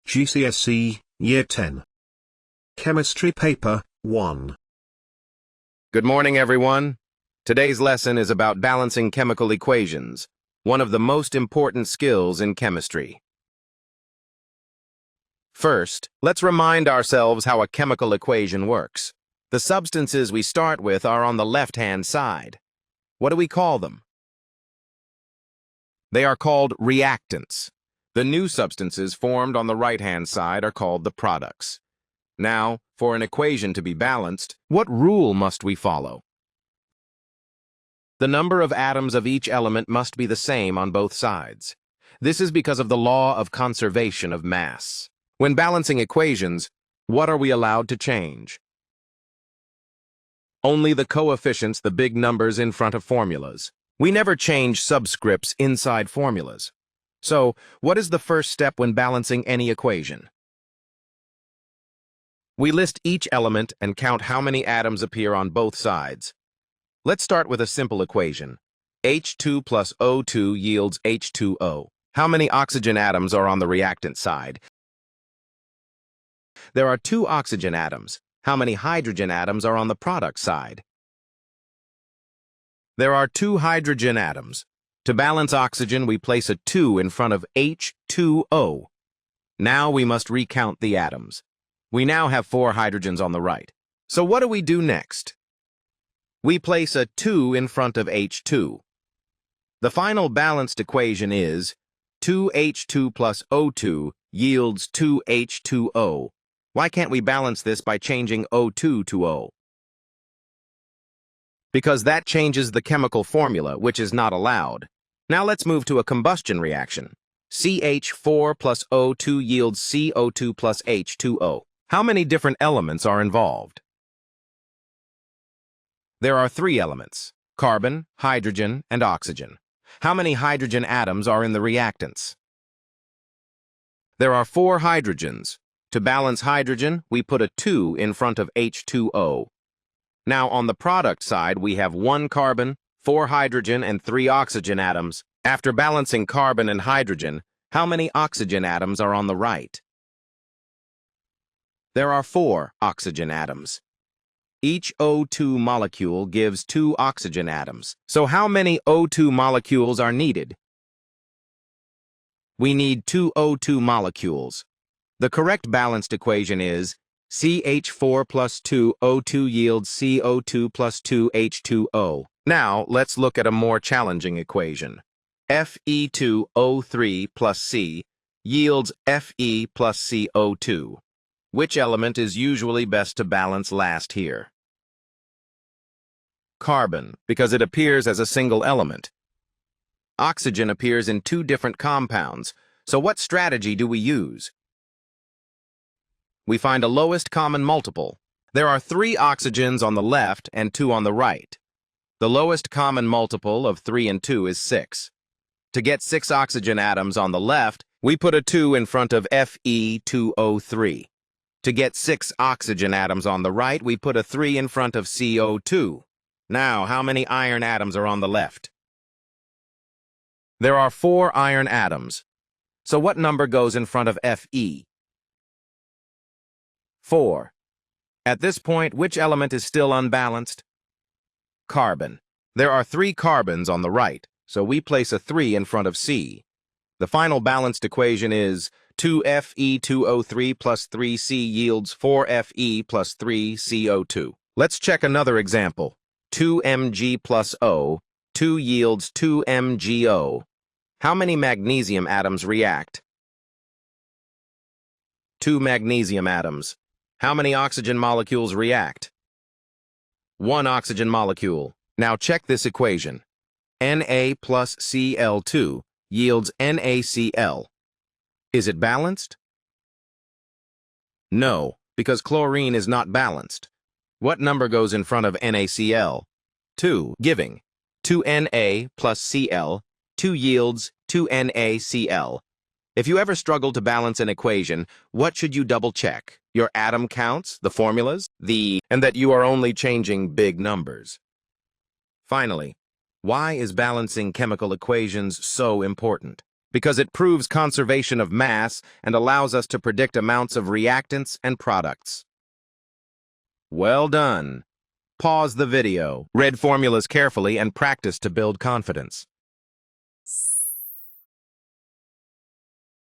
GCSE, Year 10. Chemistry Paper 1. Good morning, everyone. Today's lesson is about balancing chemical equations, one of the most important skills in chemistry. First, let's remind ourselves how a chemical equation works. The substances we start with are on the left-hand side. What do we call them? They are called reactants. The new substances formed on the right-hand side are called the products. Now, for an equation to be balanced, what rule must we follow? The number of atoms of each element must be the same on both sides. This is because of the law of conservation of mass. When balancing equations, what are we allowed to change? Only the coefficients, the big numbers in front of formulas. We never change subscripts inside formulas. So, what is the first step when balancing any equation? We list each element and count how many atoms appear on both sides. Let's start with a simple equation. H2 plus O2 yields H2O. How many oxygen atoms are on the reactant side? There are 2 oxygen atoms. How many hydrogen atoms are on the product side? There are 2 hydrogen atoms. To balance oxygen, we place a 2 in front of H2O. Now we must recount the atoms. We now have 4 hydrogens on the right. So what do we do next? We place a 2 in front of H2. The final balanced equation is 2H2 plus O2 yields 2H2O. Why can't we balance this by changing O2 to O? Because that changes the chemical formula, which is not allowed. Now let's move to a combustion reaction. CH4 plus O2 yields CO2 plus H2O. How many different elements are involved? There are 3 elements: carbon, hydrogen, and oxygen. How many hydrogen atoms are in the reactants? There are 4 hydrogens. To balance hydrogen, we put a 2 in front of H2O. Now, on the product side, we have 1 carbon, 4 hydrogen, and 3 oxygen atoms. After balancing carbon and hydrogen, how many oxygen atoms are on the right? There are 4 oxygen atoms. Each O2 molecule gives 2 oxygen atoms. So how many O2 molecules are needed? We need 2 O2 molecules. The correct balanced equation is CH4 plus 2 O2 yields CO2 plus 2 H2O. Now, let's look at a more challenging equation. Fe2O3 plus C yields Fe plus CO2. Which element is usually best to balance last here? Carbon, because it appears as a single element. Oxygen appears in 2 different compounds, so what strategy do we use? We find a lowest common multiple. There are 3 oxygens on the left and 2 on the right. The lowest common multiple of 3 and 2 is 6. To get 6 oxygen atoms on the left, we put a 2 in front of Fe2O3. To get 6 oxygen atoms on the right, we put a 3 in front of CO2. Now, how many iron atoms are on the left? There are 4 iron atoms. So what number goes in front of Fe? 4. At this point, which element is still unbalanced? Carbon. There are 3 carbons on the right, so we place a 3 in front of C. The final balanced equation is 2Fe2O3 plus 3C yields 4Fe plus 3CO2. Let's check another example. 2Mg plus O, 2 yields 2MgO. How many magnesium atoms react? 2 magnesium atoms. How many oxygen molecules react? 1 oxygen molecule. Now check this equation. Na plus Cl2 yields NaCl. Is it balanced? No, because chlorine is not balanced. What number goes in front of NaCl? 2, giving 2Na plus Cl, 2 yields 2NaCl. If you ever struggle to balance an equation, what should you double-check? Your atom counts, the formulas, and that you are only changing big numbers. Finally, why is balancing chemical equations so important? because it proves conservation of mass and allows us to predict amounts of reactants and products. Well done. Pause the video, read formulas carefully, and practice to build confidence.